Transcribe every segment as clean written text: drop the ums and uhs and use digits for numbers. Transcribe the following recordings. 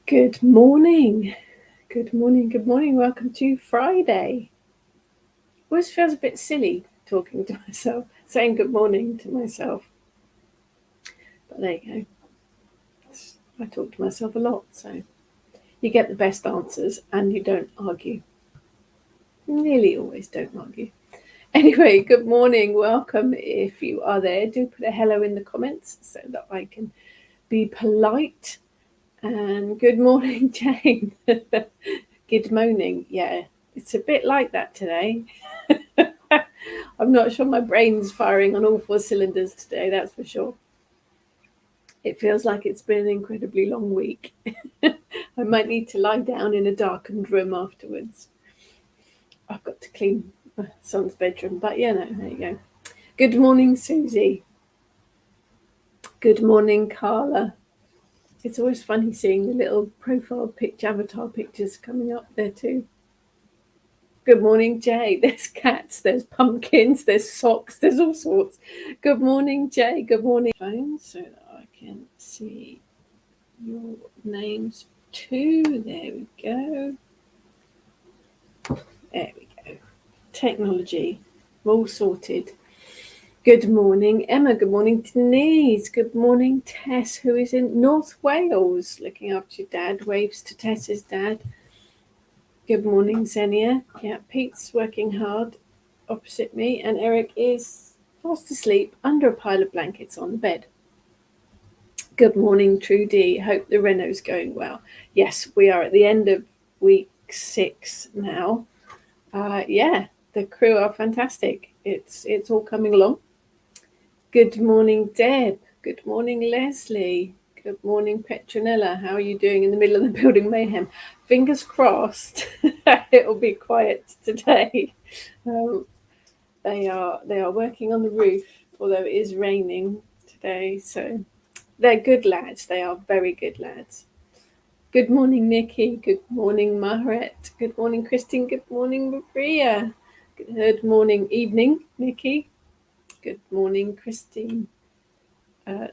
Good morning. Good morning. Good morning. Welcome to Friday. Always feels a bit silly talking to myself, saying good morning to myself. But there you go. I talk to myself a lot, so you get the best answers and you don't argue. Nearly always don't argue. Anyway, good morning. Welcome. If you are there, do put a hello in the comments so that I can be polite. And good morning, Jane. Good morning. Yeah, it's a bit like that today. I'm not sure my brain's firing on all four cylinders today, that's for sure. It feels like it's been an incredibly long week. I might need to lie down in a darkened room afterwards. I've got to clean my son's bedroom, but yeah, no, there you go. Good morning, Susie. Good morning, Carla. It's always funny seeing the little profile picture, avatar pictures coming up there too. Good morning, Jay. There's cats, there's pumpkins, there's socks, there's all sorts. Good morning, Jay. Good morning. Phone so that I can see your names too. There we go. There we go. Technology. All sorted. Good morning, Emma. Good morning, Denise. Good morning, Tess, who is in North Wales looking after your dad. Waves to Tess's dad. Good morning, Xenia. Yeah, Pete's working hard opposite me, and Eric is fast asleep under a pile of blankets on the bed. Good morning, Trudy. Hope the reno's going well. Yes, we are at the end of week 6 now. Yeah, the crew are fantastic. It's all coming along. Good morning, Deb. Good morning, Leslie. Good morning, Petronella. How are you doing in the middle of the building mayhem? Fingers crossed it'll be quiet today. They are working on the roof, although it is raining today. So they're good lads. They are very good lads. Good morning, Nikki. Good morning, Maharet. Good morning, Christine. Good morning, Maria. Good morning, evening, Nikki. Good morning, Christine.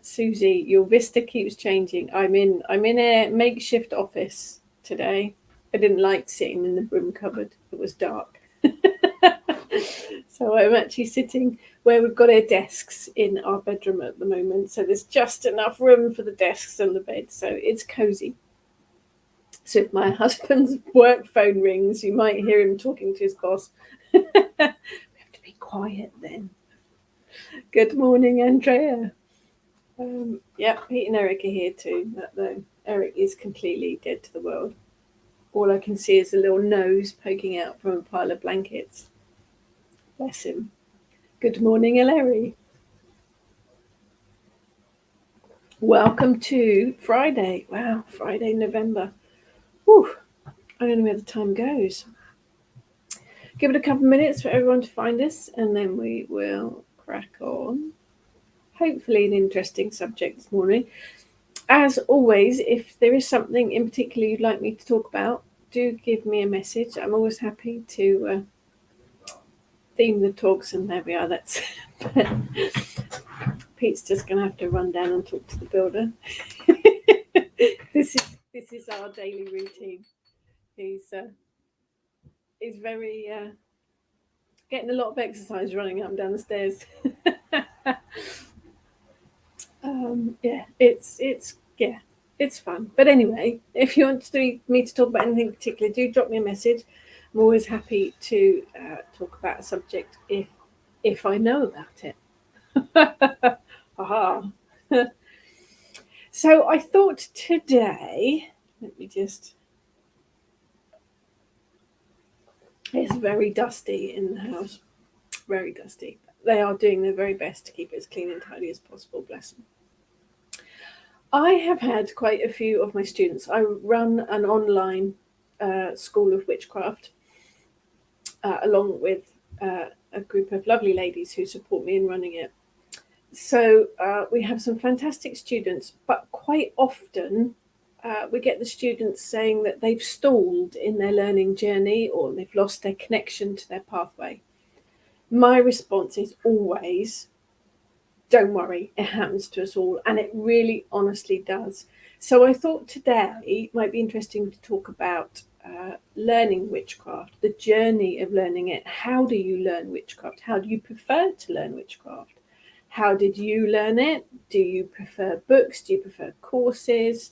Susie, your vista keeps changing. I'm in a makeshift office today. I didn't like sitting in the broom cupboard. It was dark. So I'm actually sitting where we've got our desks in our bedroom at the moment. So there's just enough room for the desks and the bed. So it's cozy. So if my husband's work phone rings, you might hear him talking to his boss. We have to be quiet then. Good morning, Andrea. Yeah, Pete and Eric are here too. Though Eric is completely dead to the world. All I can see is a little nose poking out from a pile of blankets. Bless him. Good morning, Larry. Welcome to Friday. Wow, Friday, November. Whew, I don't know where the time goes. Give it a couple of minutes for everyone to find us, and then we will crack on. Hopefully an interesting subject this morning. As always, if there is something in particular you'd like me to talk about, do give me a message. I'm always happy to theme the talks, and there we are. That's Pete's just going to have to run down and talk to the builder. This is our daily routine. He's very getting a lot of exercise running up and down the stairs. Yeah, it's fun. But anyway, if you want me to talk about anything particular, do drop me a message. I'm always happy to talk about a subject if I know about it. Aha. So I thought today, let me just. It's very dusty in the house. Very dusty. They are doing their very best to keep it as clean and tidy as possible, bless them. I have had quite a few of my students. I run an online school of witchcraft along with a group of lovely ladies who support me in running it. So we have some fantastic students, but quite often we get the students saying that they've stalled in their learning journey or they've lost their connection to their pathway. My response is always, don't worry, it happens to us all, and it really honestly does. So I thought today might be interesting to talk about learning witchcraft, the journey of learning it. How do you learn witchcraft? How do you prefer to learn witchcraft? How did you learn it? Do you prefer books? Do you prefer courses?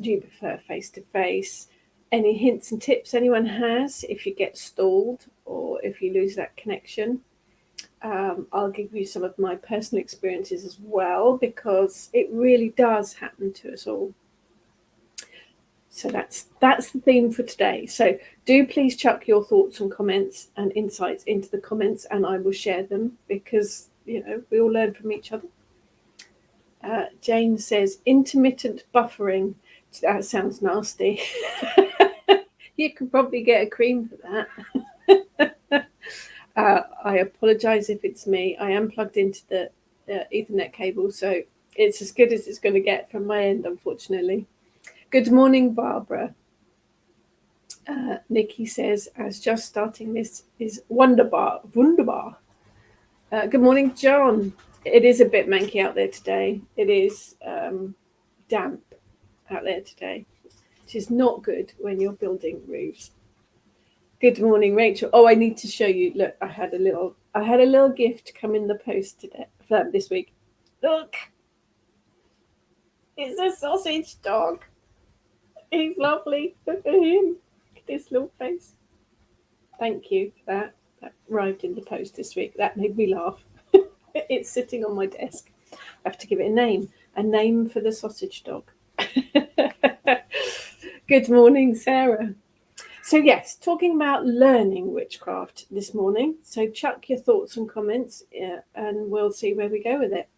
Do you prefer face-to-face? Any hints and tips anyone has if you get stalled or if you lose that connection? I'll give you some of my personal experiences as well, because it really does happen to us all. So that's the theme for today. So do please chuck your thoughts and comments and insights into the comments, and I will share them, because we all learn from each other. Jane says intermittent buffering. That sounds nasty. You can probably get a cream for that. I apologise if it's me. I am plugged into the Ethernet cable, so it's as good as it's going to get from my end, unfortunately. Good morning, Barbara. Nikki says, as just starting this is wunderbar. Good morning, John. It is a bit manky out there today. It is damp out there today, which is not good when you're building roofs. Good morning, Rachel. Oh, I need to show you. Look, I had a little gift come in the post today, this week. Look, it's a sausage dog. He's lovely. Look at him. Look at this little face. Thank you for that. That arrived in the post this week. That made me laugh. It's sitting on my desk. I have to give it a name for the sausage dog. Good morning, Sarah. So yes, talking about learning witchcraft this morning. So chuck your thoughts and comments, and we'll see where we go with it.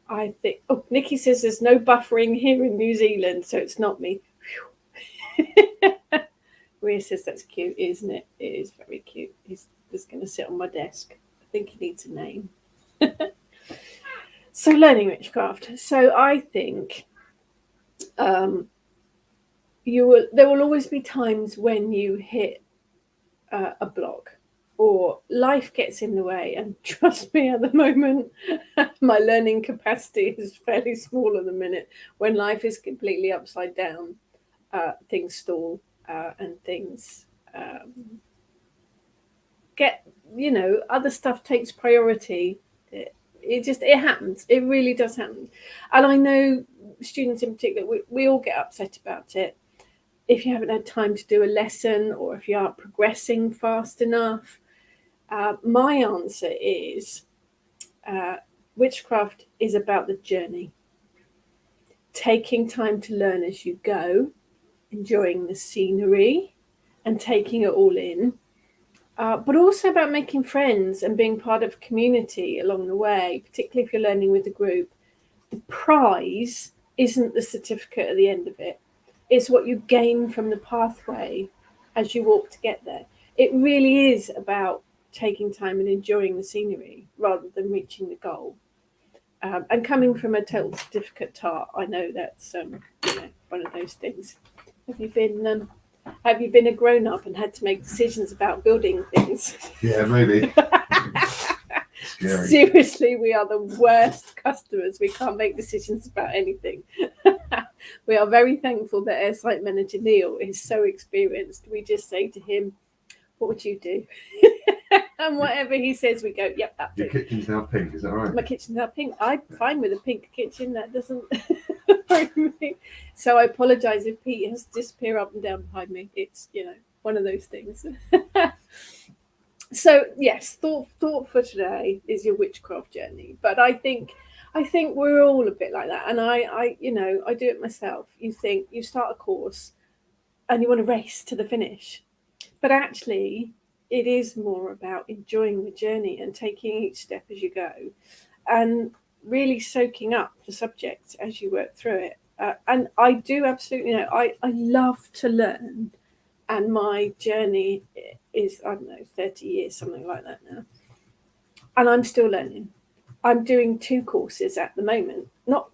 I think, Nikki says there's no buffering here in New Zealand, so it's not me. Maria says that's cute, isn't it? It is very cute. He's just going to sit on my desk. I think he needs a name. So learning witchcraft. So I think there will always be times when you hit a block, or life gets in the way, and trust me, at the moment my learning capacity is fairly small at the minute. When life is completely upside down, things stall, and things get, other stuff takes priority. It happens. It really does happen. And I know students in particular, we all get upset about it. If you haven't had time to do a lesson, or if you aren't progressing fast enough, my answer is witchcraft is about the journey. Taking time to learn as you go, enjoying the scenery and taking it all in, but also about making friends and being part of a community along the way, particularly if you're learning with a group. The prize isn't the certificate at the end of it. It's what you gain from the pathway as you walk to get there. It really is about taking time and enjoying the scenery rather than reaching the goal. And coming from a total certificate tart, I know that's one of those things. Have you been a grown up and had to make decisions about building things? Yeah, maybe. Seriously, we are the worst customers. We can't make decisions about anything. We are very thankful that our site manager Neil is so experienced. We just say to him, "What would you do?" And whatever he says, we go, "Yep, that's Your kitchen's now pink, is that right?" My kitchen's now pink. I'm fine with a pink kitchen. That doesn't worry me. So I apologise if Pete has to disappear up and down behind me. It's one of those things. So yes, thought for today is your witchcraft journey. But I think we're all a bit like that, and I do it myself. You think you start a course and you want to race to the finish, but actually it is more about enjoying the journey and taking each step as you go, and really soaking up the subject as you work through it. And I do absolutely I love to learn, and my journey is, I don't know, 30 years, something like that now. And I'm still learning. I'm doing 2 courses at the moment, not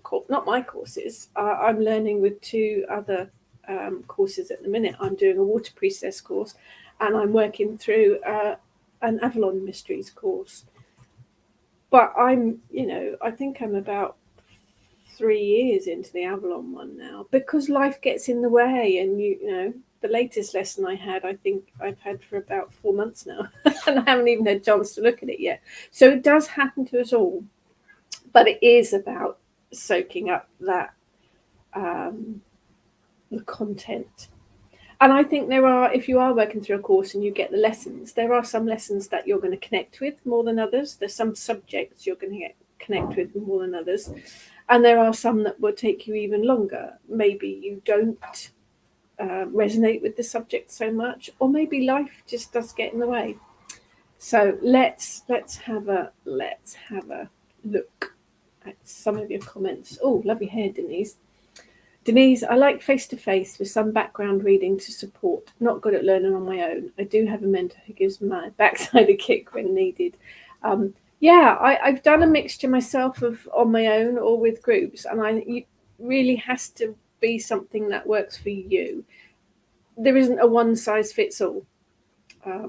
my courses. I'm learning with 2 other courses at the minute. I'm doing a water priestess course, and I'm working through an Avalon Mysteries course. But I think I'm about 3 years into the Avalon one now, because life gets in the way. And the latest lesson I had, I think I've had for about 4 months now, and I haven't even had a chance to look at it yet. So it does happen to us all, but it is about soaking up that the content. And I think if you are working through a course and you get the lessons, there are some lessons that you're going to connect with more than others. There's some subjects you're going to connect with more than others. And there are some that will take you even longer. Maybe you don't resonate with the subject so much, or maybe life just does get in the way. So let's have a look at some of your comments. Oh, love your hair, Denise. Denise, I like face-to-face with some background reading to support. Not good at learning on my own. I do have a mentor who gives my backside a kick when needed. I've done a mixture myself of on my own or with groups, and it really has to be something that works for you. There isn't a one-size-fits-all.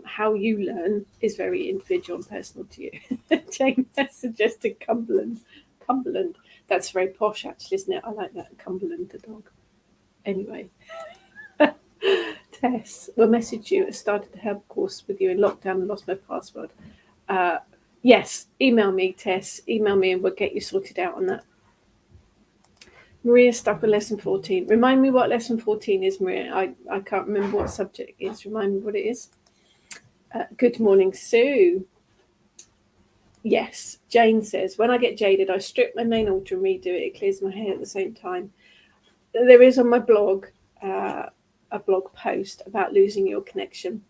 How you learn is very individual and personal to you. Jane has suggested Cumberland. Cumberland. That's very posh, actually, isn't it? I like that. Cumberland, the dog. Anyway. Tess, we'll message you. I started the help course with you in lockdown and lost my password. Yes, email me, Tess. Email me and we'll get you sorted out on that. Maria stuck with lesson 14. Remind me what lesson 14 is, Maria. I can't remember what subject it is. Remind me what it is. Good morning, Sue. Yes, Jane says, when I get jaded, I strip my main altar and redo it. It clears my hair at the same time. There is on my blog a blog post about losing your connection.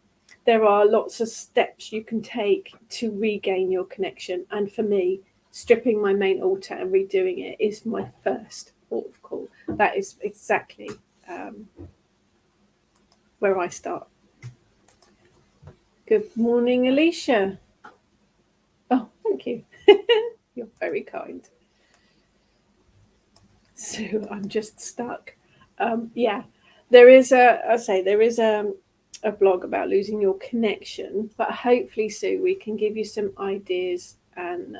There are lots of steps you can take to regain your connection. And for me, stripping my main altar and redoing it is my first port of call. That is exactly where I start. Good morning, Alicia. Oh, thank you. You're very kind. So I'm just stuck. There is a blog about losing your connection, but hopefully, Sue, we can give you some ideas and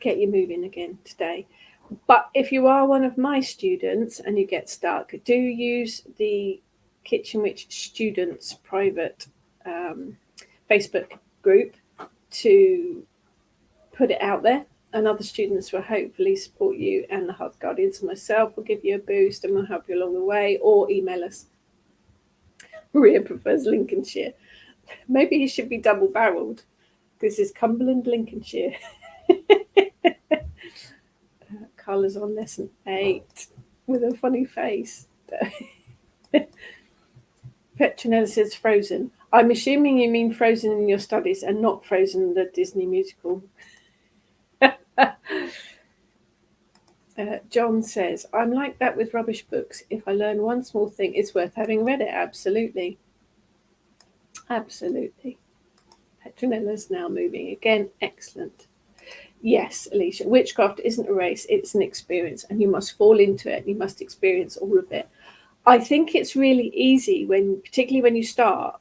get you moving again today. But if you are one of my students and you get stuck, do use the Kitchen Witch Students private Facebook group to put it out there, and other students will hopefully support you, and the Hearth Guardians and myself will give you a boost and we'll help you along the way, or email us. Maria prefers Lincolnshire. Maybe he should be double-barreled. This is Cumberland, Lincolnshire. Carla's on lesson 8 with a funny face. Petronella says Frozen. I'm assuming you mean Frozen in your studies and not Frozen the Disney musical. John says, I'm like that with rubbish books. If I learn one small thing, it's worth having read it. Absolutely. Absolutely. Petronella's now moving again. Excellent. Yes, Alicia. Witchcraft isn't a race. It's an experience, and you must fall into it. You must experience all of it. I think it's really easy particularly when you start,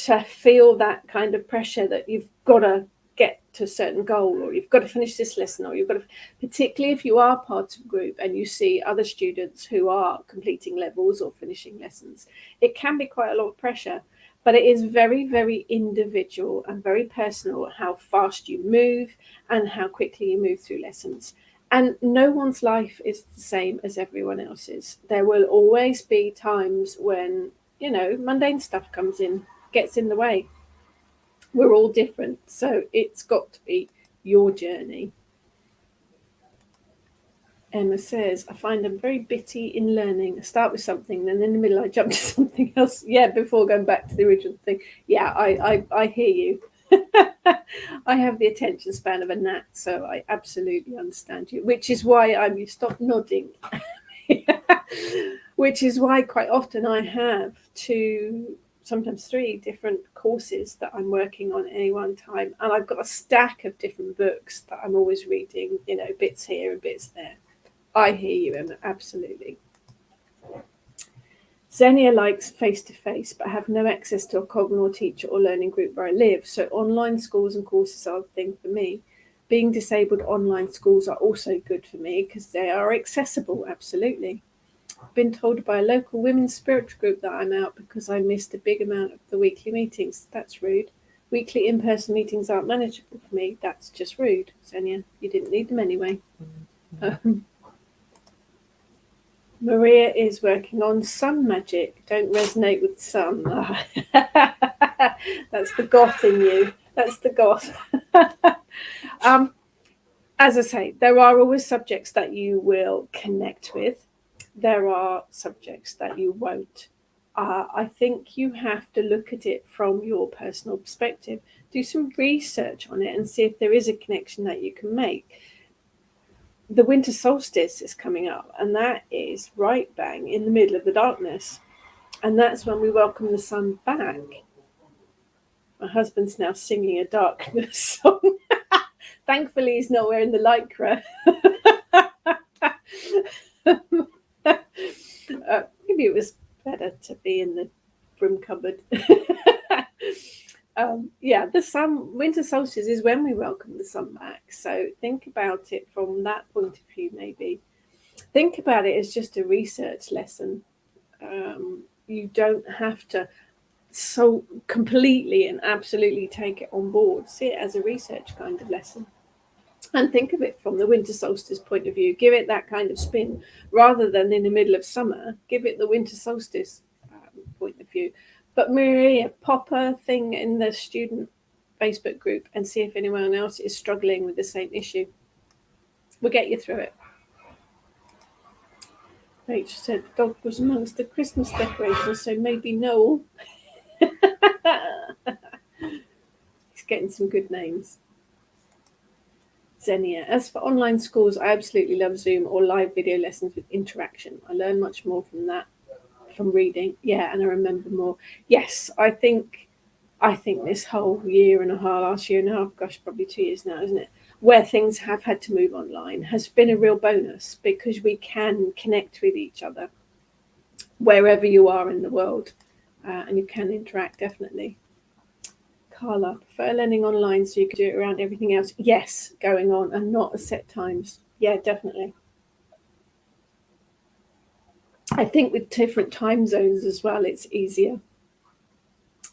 to feel that kind of pressure that you've got to get to a certain goal, or you've got to finish this lesson, or you've got to, particularly if you are part of a group and you see other students who are completing levels or finishing lessons, it can be quite a lot of pressure. But it is very, very individual and very personal how fast you move and how quickly you move through lessons. And no one's life is the same as everyone else's. There will always be times when, mundane stuff gets in the way. We're all different. So it's got to be your journey. Emma says, I find I'm very bitty in learning. I start with something, then in the middle I jump to something else. Yeah, before going back to the original thing. Yeah, I hear you. I have the attention span of a gnat, so I absolutely understand you, which is why you stop nodding. Which is why quite often I have 2, sometimes 3 different courses that I'm working on at any one time. And I've got a stack of different books that I'm always reading, bits here and bits there. I hear you, Emma, absolutely. Xenia likes face-to-face, but have no access to a cognitive teacher or learning group where I live. So online schools and courses are the thing for me. Being disabled online schools are also good for me because they are accessible, absolutely. Been told by a local women's spiritual group that I'm out because I missed a big amount of the weekly meetings. That's rude. Weekly in-person meetings aren't manageable for me. That's just rude, Xenia. You didn't need them anyway. Maria is working on sun magic. Don't resonate with sun. That's the goth in you. That's the goth. As I say, there are always subjects that you will connect with. There are subjects that you won't. I think you have to look at it from your personal perspective. Do some research on it and see if there is a connection that you can make. The winter solstice is coming up, and that is right bang in the middle of the darkness. And that's when we welcome the sun back. My husband's now singing a darkness song. Thankfully, he's not wearing the lycra. Maybe it was better to be in the broom cupboard. The winter solstice is when we welcome the sun back. So think about it from that point of view, maybe. Think about it as just a research lesson. You don't have to so completely and absolutely take it on board. See it as a research kind of lesson. And think of it from the winter solstice point of view. Give it that kind of spin rather than in the middle of summer. Give it the winter solstice point of view. But Maria, pop a thing in the student Facebook group and see if anyone else is struggling with the same issue. We'll get you through it. Rachel said the dog was amongst the Christmas decorations, so maybe Noel. He's getting some good names. Xenia. As for online schools, I absolutely love Zoom or live video lessons with interaction. I learn much more from that, from reading. Yeah, and I remember more. Yes, I think this whole year and a half, last year and a half, gosh, probably 2 years now, isn't it? Where things have had to move online has been a real bonus because we can connect with each other wherever you are in the world, and you can interact, definitely. Carla, prefer learning online so you can do it around everything else. Yes, going on and not at set times. Yeah, definitely. I think with different time zones as well, it's easier.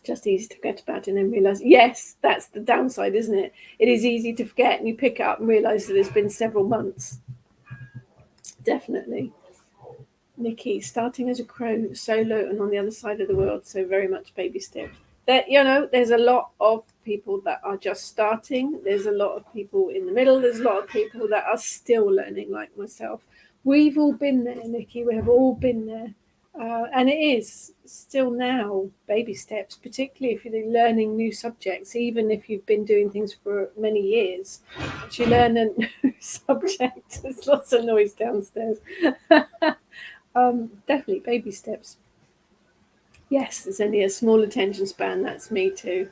Just easy to forget about and then realise. Yes, that's the downside, isn't it? It is easy to forget and you pick it up and realise that it's been several months. Definitely. Nikki, starting as a crow, solo and on the other side of the world, so very much baby steps. There's a lot of people that are just starting. There's a lot of people in the middle. There's a lot of people that are still learning, like myself. We've all been there, Nikki. We have all been there. And it is still now baby steps, particularly if you're learning new subjects, even if you've been doing things for many years. But you learn a new subject. There's lots of noise downstairs. Definitely baby steps. Yes, there's only a small attention span. That's me too.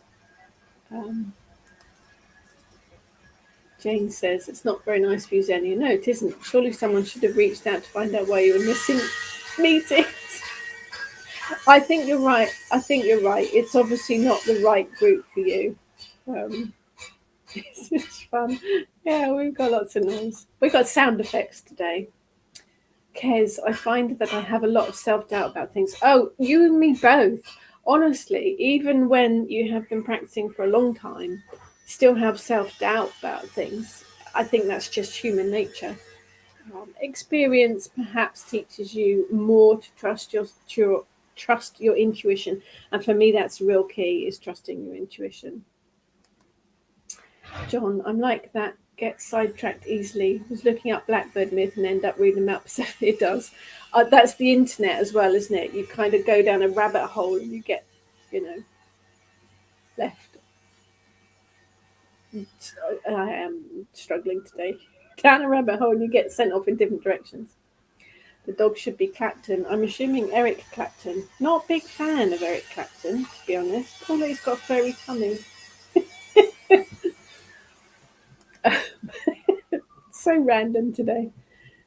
Jane says it's not very nice for you, Xenia. No, it isn't. Surely someone should have reached out to find out why you were missing meetings. I think you're right. It's obviously not the right group for you. This is fun. Yeah, we've got lots of noise. We've got sound effects today. Kez, I find that I have a lot of self-doubt about things. Oh, you and me both. Honestly, even when you have been practicing for a long time, still have self-doubt about things. I think that's just human nature. Experience perhaps teaches you more to trust your intuition, and for me, that's the real key: is trusting your intuition. John, I'm like that. Get sidetracked easily. Was looking up Blackbird myth and end up reading about Persephone. It does. That's the internet as well, isn't it? You kind of go down a rabbit hole and you get, left. I am struggling today. Down a rabbit hole and you get sent off in different directions. The dog should be Clapton. I'm assuming Eric Clapton. Not a big fan of Eric Clapton, to be honest. Although he's got a furry tummy. So random today.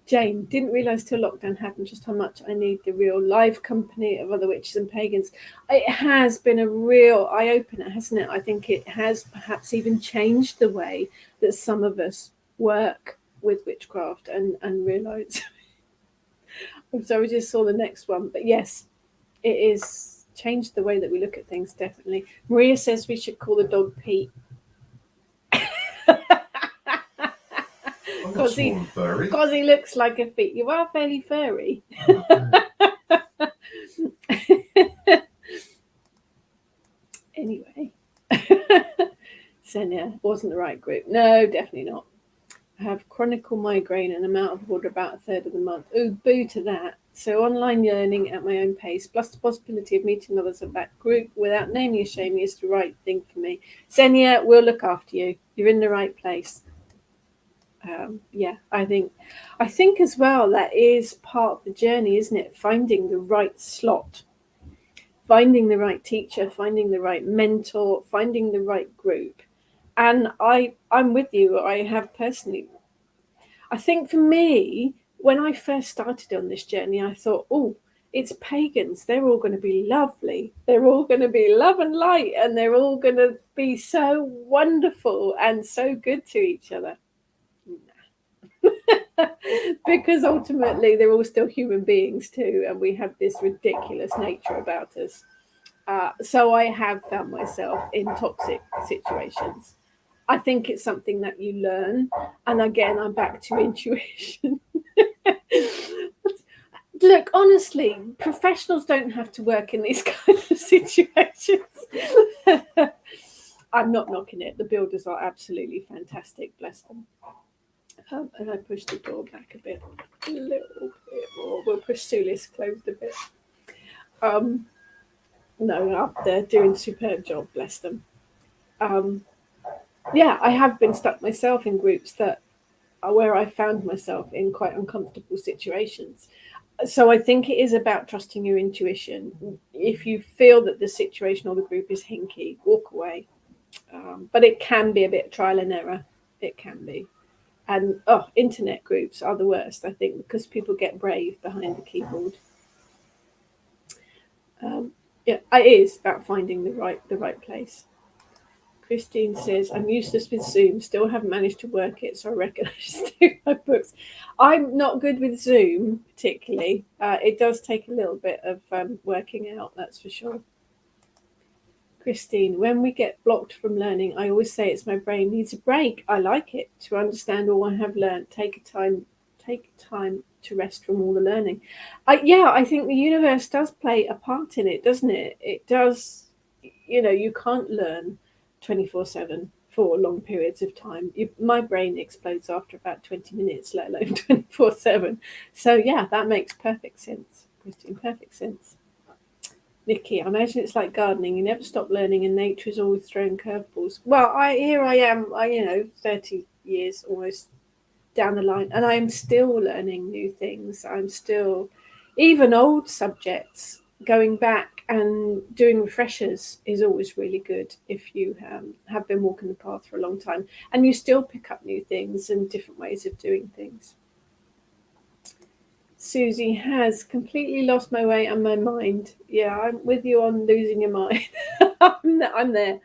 Jane, didn't realise till lockdown happened just how much I need the real live company of other witches and pagans. It has been a real eye-opener, hasn't it? I think it has perhaps even changed the way that some of us work with witchcraft and realise. So I just saw the next one. But yes, it is changed the way that we look at things, definitely. Maria says we should call the dog Pete. I'm not small and furry. Because he looks like a feet. You are fairly furry. Anyway. Senya wasn't the right group. No, definitely not. I have chronic migraine and I'm out of order about a third of the month. Oh, boo to that. So online learning at my own pace, plus the possibility of meeting others of that group without naming or shaming is the right thing for me. Senya, we'll look after you. You're in the right place. Yeah, I think as well that is part of the journey, isn't it? Finding the right slot, finding the right teacher, finding the right mentor, finding the right group. And I'm with you. I have personally, I think for me, when I first started on this journey, I thought, oh, it's pagans. They're all going to be lovely. They're all going to be love and light, and they're all going to be so wonderful and so good to each other. Because ultimately they're all still human beings too, and we have this ridiculous nature about us. So I have found myself in toxic situations. I think it's something that you learn, and again, I'm back to intuition. Look, honestly, professionals don't have to work in these kinds of situations. I'm not knocking it. The builders are absolutely fantastic, bless them. And I push the door back a little bit more. We'll push Sulis closed a bit. No, up there doing a superb job, bless them. Yeah, I have been stuck myself in groups that are where I found myself in quite uncomfortable situations. So I think it is about trusting your intuition. If you feel that the situation or the group is hinky, walk away. But it can be a bit trial and error. It can be. And internet groups are the worst, I think, because people get brave behind the keyboard. Yeah, it is about finding the right place. Christine says, I'm useless with Zoom, still haven't managed to work it, so I reckon I should do my books. I'm not good with Zoom, particularly. It does take a little bit of working out, that's for sure. Christine, when we get blocked from learning, I always say it's my brain needs a break. I like it. To understand all I have learned, take time to rest from all the learning. I think the universe does play a part in it, doesn't it? It does. You can't learn 24/7 for long periods of time. My brain explodes after about 20 minutes, let alone 24/7. So yeah, that makes perfect sense, Christine. Perfect sense. Nikki, I imagine it's like gardening. You never stop learning, and nature is always throwing curveballs. Well, here I am. 30 years almost down the line, and I am still learning new things. I'm still, even old subjects, going back and doing refreshers is always really good if you have been walking the path for a long time, and you still pick up new things and different ways of doing things. Susie has completely lost my way and my mind. Yeah, I'm with you on losing your mind. I'm there.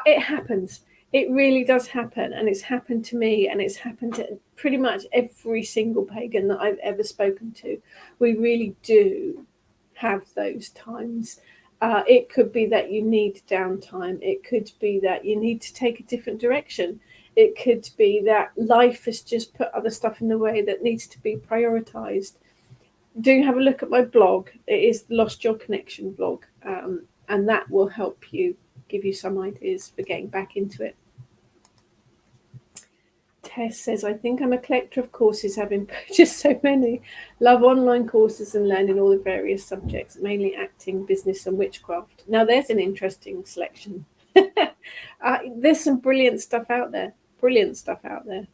It happens. It really does happen. And it's happened to me, and it's happened to pretty much every single pagan that I've ever spoken to. We really do have those times. It could be that you need downtime. It could be that you need to take a different direction. It could be that life has just put other stuff in the way that needs to be prioritized. Do have a look at my blog. It is the Lost Your Connection blog, and that will help you, give you some ideas for getting back into it. Tess says, I think I'm a collector of courses, having purchased so many. Love online courses and learning all the various subjects, mainly acting, business, and witchcraft. Now, there's an interesting selection. There's some brilliant stuff out there. Brilliant stuff out there.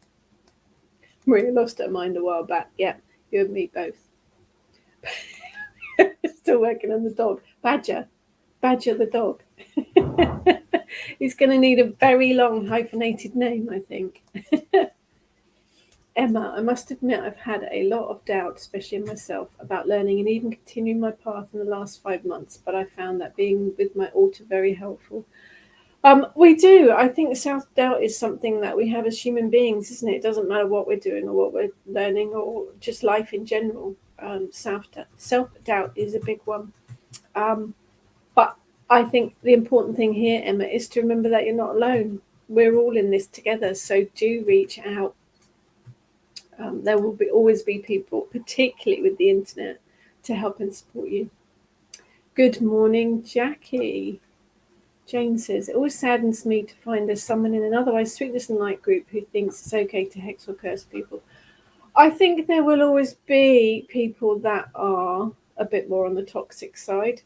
Maria lost her mind a while back. Yeah, you and me both. Still working on the dog. Badger the dog. He's going to need a very long hyphenated name, I think. Emma, I must admit I've had a lot of doubt, especially in myself, about learning and even continuing my path in the last 5 months, but I found that being with my altar very helpful. We do. I think self-doubt is something that we have as human beings, isn't it? It doesn't matter what we're doing or what we're learning or just life in general. Self-doubt is a big one. But I think the important thing here, Emma, is to remember that you're not alone. We're all in this together, so do reach out. There will always be people, particularly with the internet, to help and support you. Good morning, Jackie. Jane says, it always saddens me to find there's someone in an otherwise sweetness and light group who thinks it's okay to hex or curse people. I think there will always be people that are a bit more on the toxic side.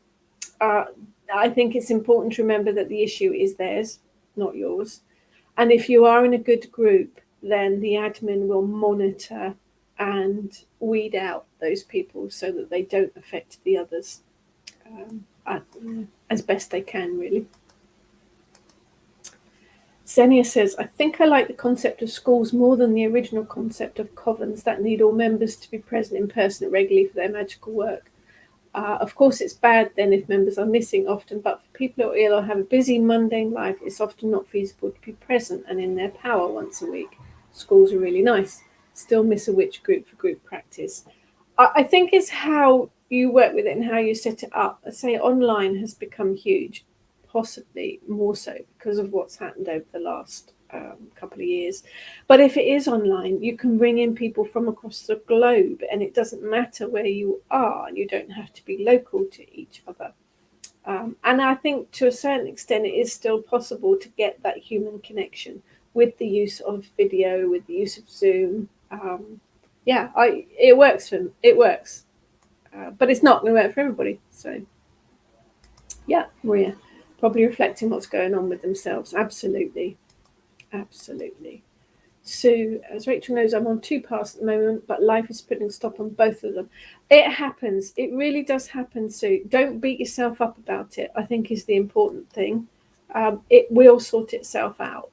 I think it's important to remember that the issue is theirs, not yours. And if you are in a good group, then the admin will monitor and weed out those people so that they don't affect the others as best they can, really. Xenia says, I think I like the concept of schools more than the original concept of covens that need all members to be present in person regularly for their magical work. Of course, it's bad then if members are missing often, but for people who are ill or have a busy, mundane life, it's often not feasible to be present and in their power once a week. Schools are really nice. Still miss a witch group for group practice. I think it's how you work with it and how you set it up. I say online has become huge, possibly more so because of what's happened over the last couple of years. But if it is online, you can bring in people from across the globe, and it doesn't matter where you are. You don't have to be local to each other. And I think to a certain extent, it is still possible to get that human connection with the use of video, with the use of Zoom. It works for them. It works, but it's not going to work for everybody. So, yeah, Maria, probably reflecting what's going on with themselves. Absolutely. Sue, as Rachel knows, I'm on 2 paths at the moment, but life is putting a stop on both of them. It happens. It really does happen, Sue. Don't beat yourself up about it, I think is the important thing. It will sort itself out.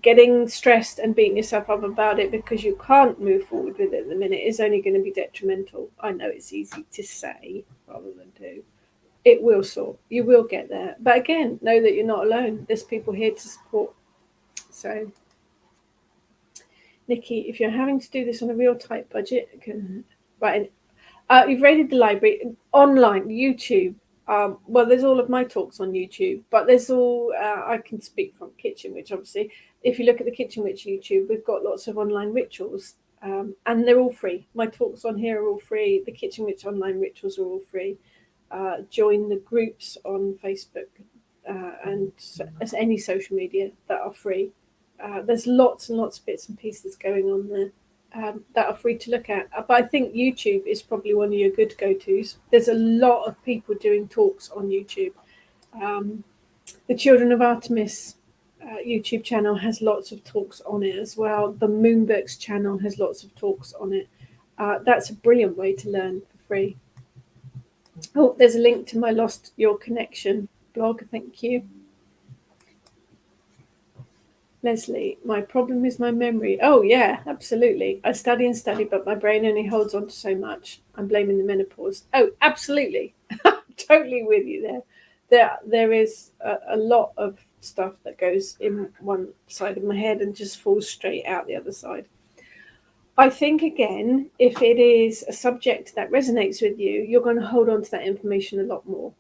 Getting stressed and beating yourself up about it because you can't move forward with it at the minute is only going to be detrimental. I know it's easy to say rather than do. It will sort. You will get there. But again, know that you're not alone. There's people here to support. So, Nikki, if you're having to do this on a real tight budget, right? You've raided the library online, YouTube. Well, there's all of my talks on YouTube, but there's all I can speak from Kitchen Witch. Obviously, if you look at the Kitchen Witch YouTube, we've got lots of online rituals, and they're all free. My talks on here are all free. The Kitchen Witch online rituals are all free. Join the groups on Facebook and any social media that are free. There's lots and lots of bits and pieces going on there that are free to look at. But I think YouTube is probably one of your good go-tos. There's a lot of people doing talks on YouTube. The Children of Artemis YouTube channel has lots of talks on it as well. The Moonbooks channel has lots of talks on it. That's a brilliant way to learn for free. Oh, there's a link to my Lost Your Connection blog. Thank you. Leslie, my problem is my memory. Oh, yeah, absolutely. I study and study, but my brain only holds on to so much. I'm blaming the menopause. Oh, absolutely. Totally with you there. There is a lot of stuff that goes in one side of my head and just falls straight out the other side. I think, again, if it is a subject that resonates with you, you're going to hold on to that information a lot more.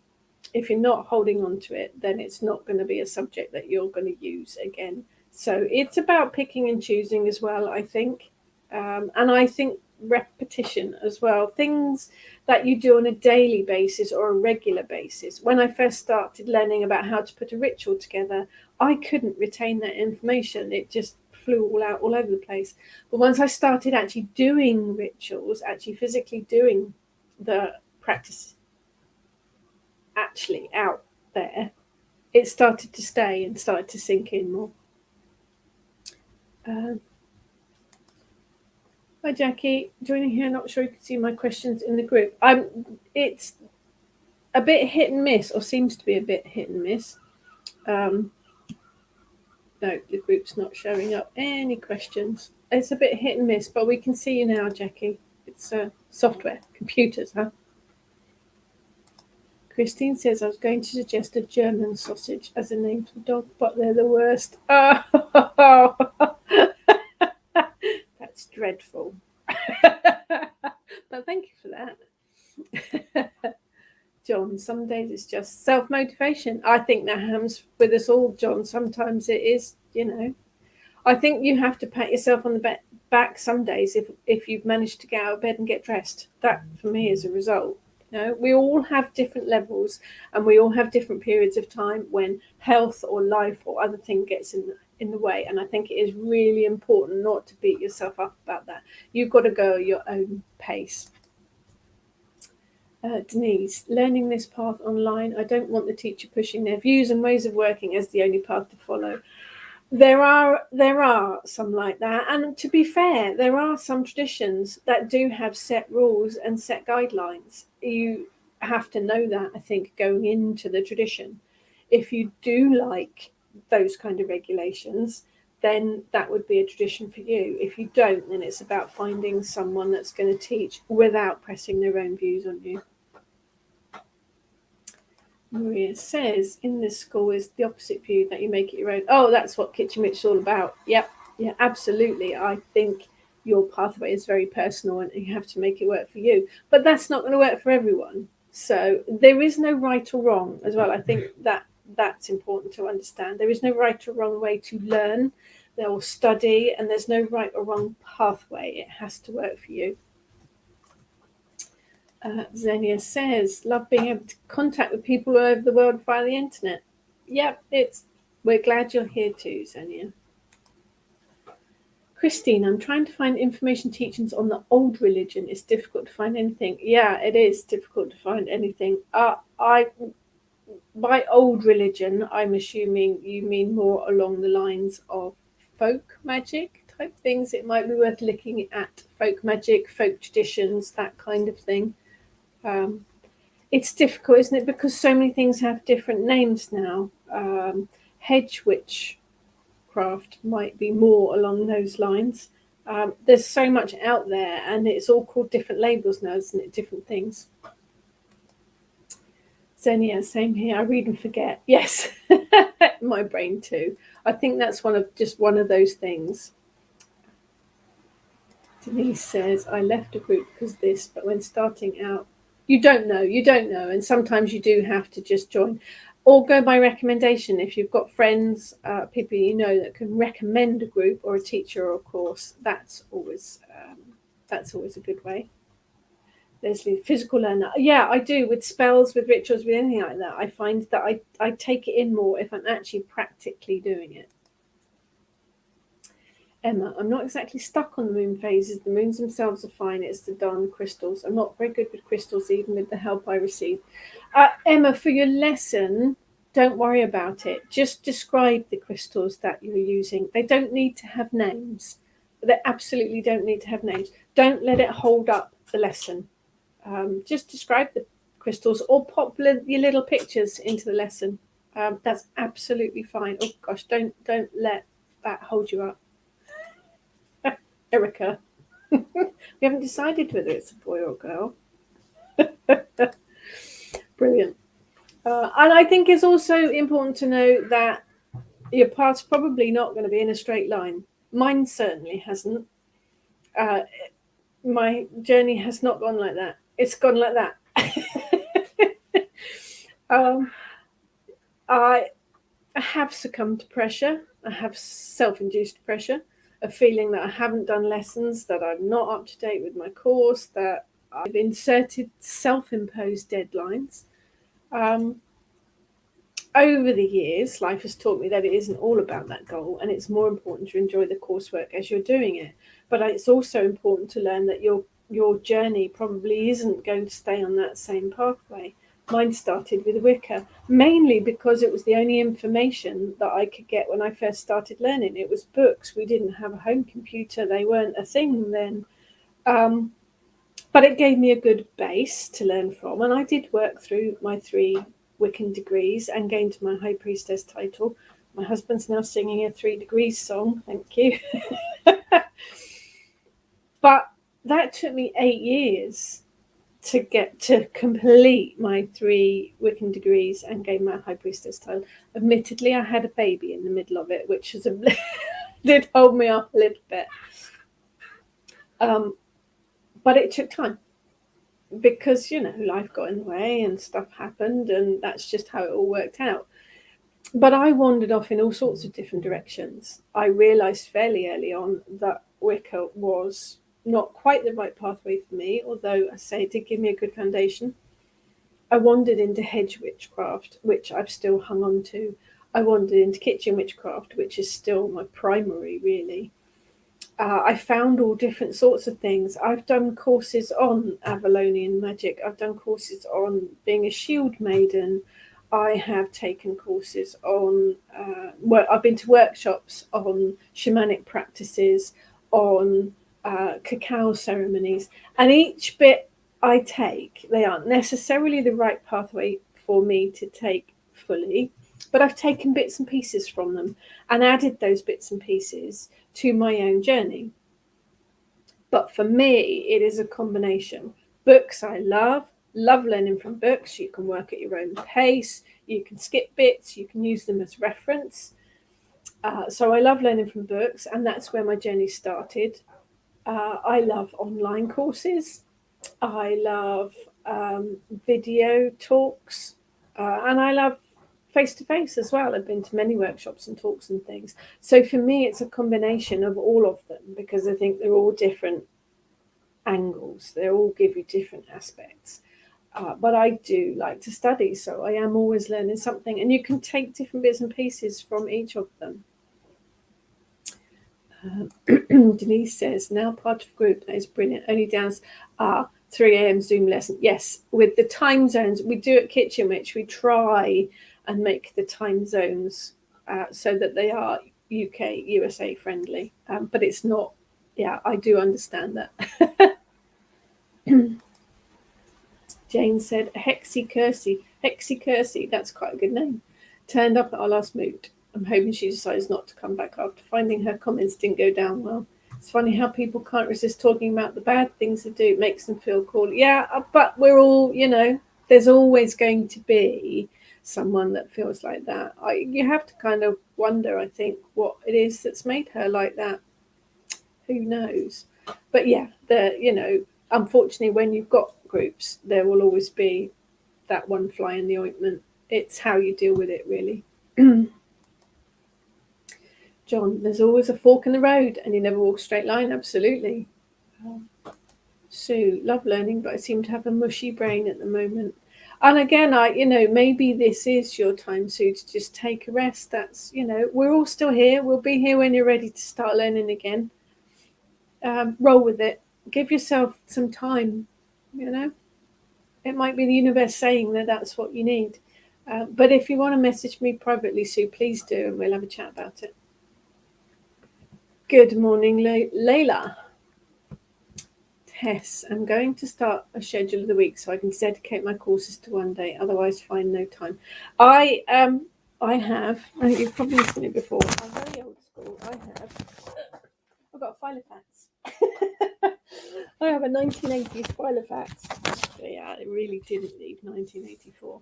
If you're not holding on to it, then it's not going to be a subject that you're going to use again. So it's about picking and choosing as well, I think. And I think repetition as well. Things that you do on a daily basis or a regular basis. When I first started learning about how to put a ritual together, I couldn't retain that information. It just flew all over the place. But once I started actually doing rituals, actually physically doing the practice actually out there, it started to stay and started to sink in more. Hi Jackie, joining here. Not sure you can see my questions in the group. It's a bit hit and miss, or seems to be a bit hit and miss. No, the group's not showing up any questions. it's a bit hit and miss, but we can see you now, Jackie. It's software, computers, huh? Christine says, I was going to suggest a German sausage as a name for the dog, but they're the worst. Oh, that's dreadful. But thank you for that. John, some days it's just self-motivation. I think that happens with us all, John. Sometimes it is, I think you have to pat yourself on the back some days if you've managed to get out of bed and get dressed. That, for me, is a result. We all have different levels, and we all have different periods of time when health or life or other thing gets in the way. And I think it is really important not to beat yourself up about that. You've got to go at your own pace. Denise, learning this path online, I don't want the teacher pushing their views and ways of working as the only path to follow. There are some like that, and to be fair, there are some traditions that do have set rules and set guidelines. You have to know that, I think, going into the tradition. If you do like those kind of regulations, then that would be a tradition for you. If you don't, then it's about finding someone that's going to teach without pressing their own views on you. Maria says, in this school is the opposite view, that you make it your own. Oh, that's what Kitchen Witch is all about. Yep, yeah, absolutely. I think your pathway is very personal and you have to make it work for you. But that's not going to work for everyone. So there is no right or wrong as well. I think that's important to understand. There is no right or wrong way to learn or study, and there's no right or wrong pathway. It has to work for you. Xenia says, love being able to contact with people all over the world via the internet. Yep, we're glad you're here too, Xenia. Christine, I'm trying to find information teachings on the old religion. It's difficult to find anything. Yeah, it is difficult to find anything. By old religion, I'm assuming you mean more along the lines of folk magic type things. It might be worth looking at folk magic, folk traditions, that kind of thing. It's difficult, isn't it? Because so many things have different names now. Hedge witchcraft might be more along those lines. There's so much out there, and it's all called different labels now, isn't it? Different things. Xenia, same here. I read and forget. Yes, my brain too. I think that's one of those things. Denise says, I left a group because this, but when starting out, you don't know, and sometimes you do have to just join or go by recommendation. If you've got friends, people you know that can recommend a group or a teacher or a course, that's always a good way. Leslie, physical learner. Yeah, I do with spells, with rituals, with anything like that. I find that I take it in more if I'm actually practically doing it. Emma, I'm not exactly stuck on the moon phases. The moons themselves are fine. It's the darn crystals. I'm not very good with crystals, even with the help I receive. Emma, for your lesson, don't worry about it. Just describe the crystals that you're using. They don't need to have names. They absolutely don't need to have names. Don't let it hold up the lesson. Just describe the crystals or pop your little pictures into the lesson. That's absolutely fine. Oh gosh, don't let that hold you up. Erica. We haven't decided whether it's a boy or a girl. Brilliant. And I think it's also important to know that your path's probably not going to be in a straight line. Mine certainly hasn't. My journey has not gone like that. It's gone like that. I have succumbed to pressure. I have self-induced pressure of feeling that I haven't done lessons, that I'm not up to date with my course, that I've inserted self-imposed deadlines. Over the years, life has taught me that it isn't all about that goal, and it's more important to enjoy the coursework as you're doing it. But it's also important to learn that your journey probably isn't going to stay on that same pathway. Mine started with Wicca, mainly because it was the only information that I could get when I first started learning. It was books. We didn't have a home computer. They weren't a thing then. But it gave me a good base to learn from. And I did work through my 3 Wiccan degrees and gained my High Priestess title. My husband's now singing a 3 degrees song. Thank you. But that took me 8 years to get to complete my 3 Wiccan degrees and gain my High Priestess title. Admittedly, I had a baby in the middle of it, which was did hold me up a little bit. But it took time because, life got in the way and stuff happened, and that's just how it all worked out. But I wandered off in all sorts of different directions. I realised fairly early on that Wicca was not quite the right pathway for me, although I say it did give me a good foundation. I wandered into hedge witchcraft, which I've still hung on to. I wandered into kitchen witchcraft, which is still my primary, really. I found all different sorts of things. I've done courses on Avalonian magic. I've done courses on being a shield maiden. I have taken courses on, I've been to workshops on shamanic practices, on cacao ceremonies. And each bit I take, they aren't necessarily the right pathway for me to take fully, but I've taken bits and pieces from them and added those bits and pieces to my own journey. But for me, it is a combination. Books I love learning from books. You can work at your own pace, you can skip bits, you can use them as reference. So I love learning from books, and that's where my journey started. I love online courses. I love video talks, and I love face to face as well. I've been to many workshops and talks and things. So for me, it's a combination of all of them because I think they're all different angles. They all give you different aspects. But I do like to study, so I am always learning something, and you can take different bits and pieces from each of them. Denise says, now part of group, that is brilliant. Only downs are 3 a.m. Zoom lesson. Yes, with the time zones, we do at Kitchen Witch, we try and make the time zones so that they are UK, USA friendly. But it's not, yeah, I do understand that. Jane said, Hexy Kersey, that's quite a good name. Turned up at our last moot. I'm hoping she decides not to come back after finding her comments didn't go down well. It's funny how people can't resist talking about the bad things they do. It makes them feel cool. Yeah, but we're all, there's always going to be someone that feels like that. You have to kind of wonder, I think, what it is that's made her like that. Who knows? But yeah, unfortunately, when you've got groups, there will always be that one fly in the ointment. It's how you deal with it, really. John, there's always a fork in the road and you never walk a straight line. Absolutely. Sue, love learning, but I seem to have a mushy brain at the moment. And again, maybe this is your time, Sue, to just take a rest. That's, we're all still here. We'll be here when you're ready to start learning again. Roll with it. Give yourself some time, It might be the universe saying that that's what you need. But if you want to message me privately, Sue, please do, and we'll have a chat about it. Good morning, Layla. Tess, I'm going to start a schedule of the week so I can dedicate my courses to one day, otherwise find no time. I think you've probably seen it before. I'm very old school. I've got Filofax. I have a 1980s Filofax. Yeah, it really didn't need 1984.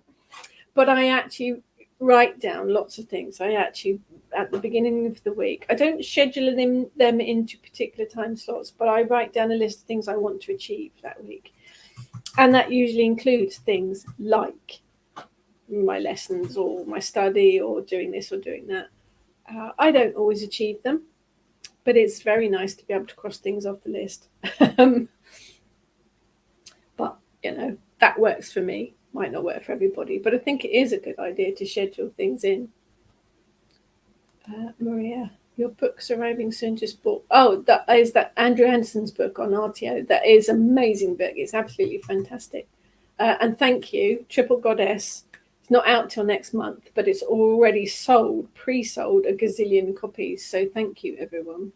But I actually write down lots of things. I actually, at the beginning of the week, I don't schedule them into particular time slots, but I write down a list of things I want to achieve that week. And that usually includes things like my lessons or my study or doing this or doing that. I don't always achieve them, but it's very nice to be able to cross things off the list. But, that works for me. Might not work for everybody, but I think it is a good idea to schedule things in. Maria, your book's arriving soon. Just bought. Oh, that is that Andrew Anderson's book on RTO. That is an amazing book. It's absolutely fantastic. And thank you, Triple Goddess. It's not out till next month, but it's already pre-sold a gazillion copies. So thank you, everyone.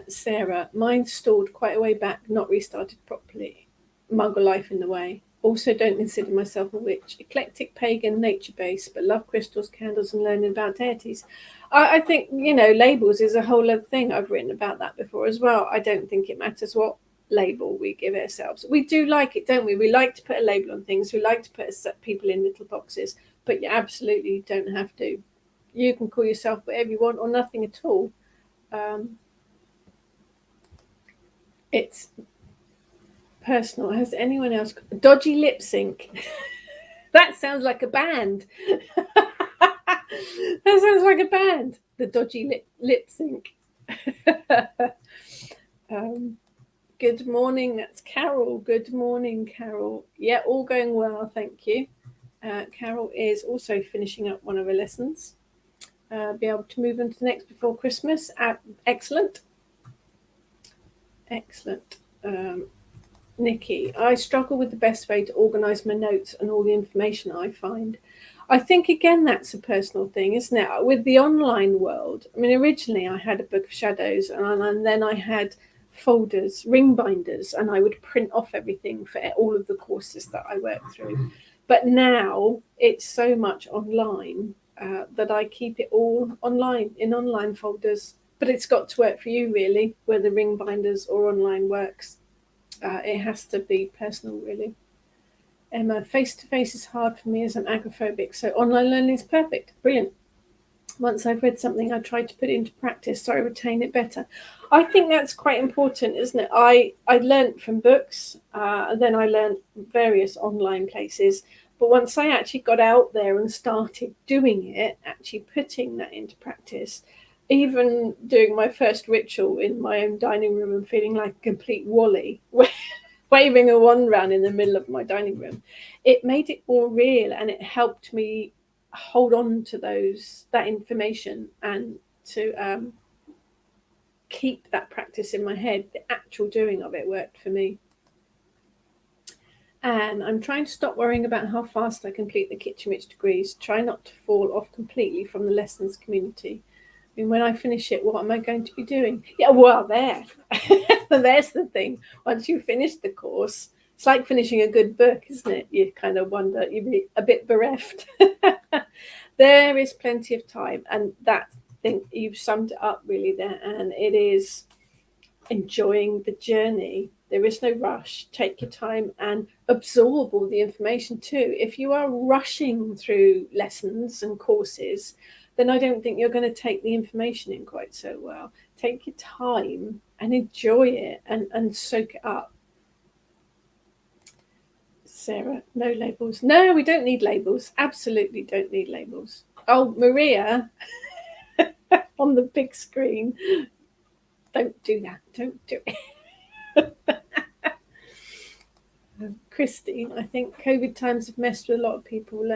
Sarah, mine's stalled quite a way back, not restarted properly. Muggle life in the way. Also, don't consider myself a witch. Eclectic, pagan, nature-based, but love crystals, candles, and learning about deities. I think, labels is a whole other thing. I've written about that before as well. I don't think it matters what label we give ourselves. We do like it, don't we? We like to put a label on things. We like to put people in little boxes, but you absolutely don't have to. You can call yourself whatever you want or nothing at all. It's personal. Has anyone else got dodgy lip sync? That sounds like a band. That sounds like a band. The dodgy lip sync. Good morning. That's Carol. Good morning, Carol. Yeah, all going well. Thank you. Carol is also finishing up one of her lessons. Be able to move on to the next before Christmas. Excellent. Excellent. Nikki, I struggle with the best way to organise my notes and all the information I find. I think, again, that's a personal thing, isn't it? With the online world, I mean, originally I had a book of shadows and then I had folders, ring binders, and I would print off everything for all of the courses that I worked through. But now it's so much online that I keep it all online, in online folders. But it's got to work for you, really, whether ring binders or online works. It has to be personal, really. Emma, face-to-face is hard for me as I'm agoraphobic, so online learning is perfect. Brilliant. Once I've read something, I try to put it into practice so I retain it better. I think that's quite important, isn't it? I learned from books, and then I learned various online places. But once I actually got out there and started doing it, actually putting that into practice, even doing my first ritual in my own dining room and feeling like a complete wally, waving a wand around in the middle of my dining room, it made it more real and it helped me hold on to that information and to keep that practice in my head. The actual doing of it worked for me. And I'm trying to stop worrying about how fast I complete the Kitchen Witch degrees. Try not to fall off completely from the lessons community. I mean, when I finish it, what am I going to be doing? Yeah, well, there's the thing. Once you finish the course, it's like finishing a good book, isn't it? You kind of wonder, you'd be a bit bereft. There is plenty of time, and that thing, you've summed it up really there, and it is enjoying the journey. There is no rush. Take your time and absorb all the information too. If you are rushing through lessons and courses, then I don't think you're going to take the information in quite so well. Take your time and enjoy it and soak it up. Sarah, no labels. No, we don't need labels. Absolutely don't need labels. Oh, Maria, on the big screen. Don't do that. Don't do it. Christine, I think COVID times have messed with a lot of people.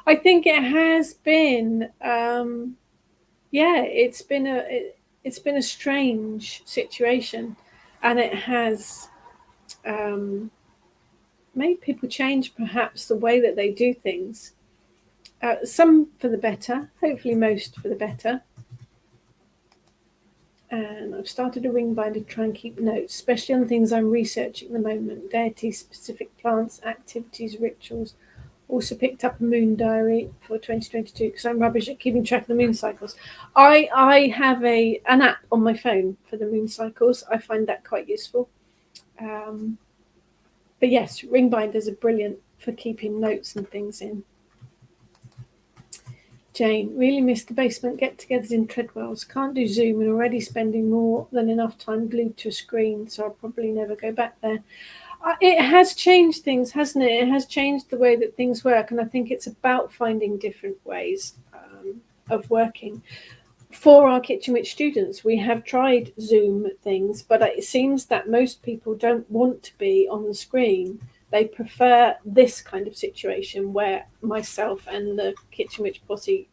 I think it has been, it's been a strange situation, and it has made people change perhaps the way that they do things. Some for the better, hopefully most for the better. And I've started a ring binder to try and keep notes, especially on things I'm researching at the moment, deities, specific plants, activities, rituals. Also picked up a moon diary for 2022 because I'm rubbish at keeping track of the moon cycles. I have an app on my phone for the moon cycles. I find that quite useful. But yes, ring binders are brilliant for keeping notes and things in. Jane, really missed the basement get-togethers in Treadwells. Can't do Zoom and already spending more than enough time glued to a screen, so I'll probably never go back there. It has changed things, hasn't it? It has changed the way that things work, and I think it's about finding different ways of working. For our Kitchen Witch students, we have tried Zoom things, but it seems that most people don't want to be on the screen. They prefer this kind of situation where myself and the Kitchen Witch posse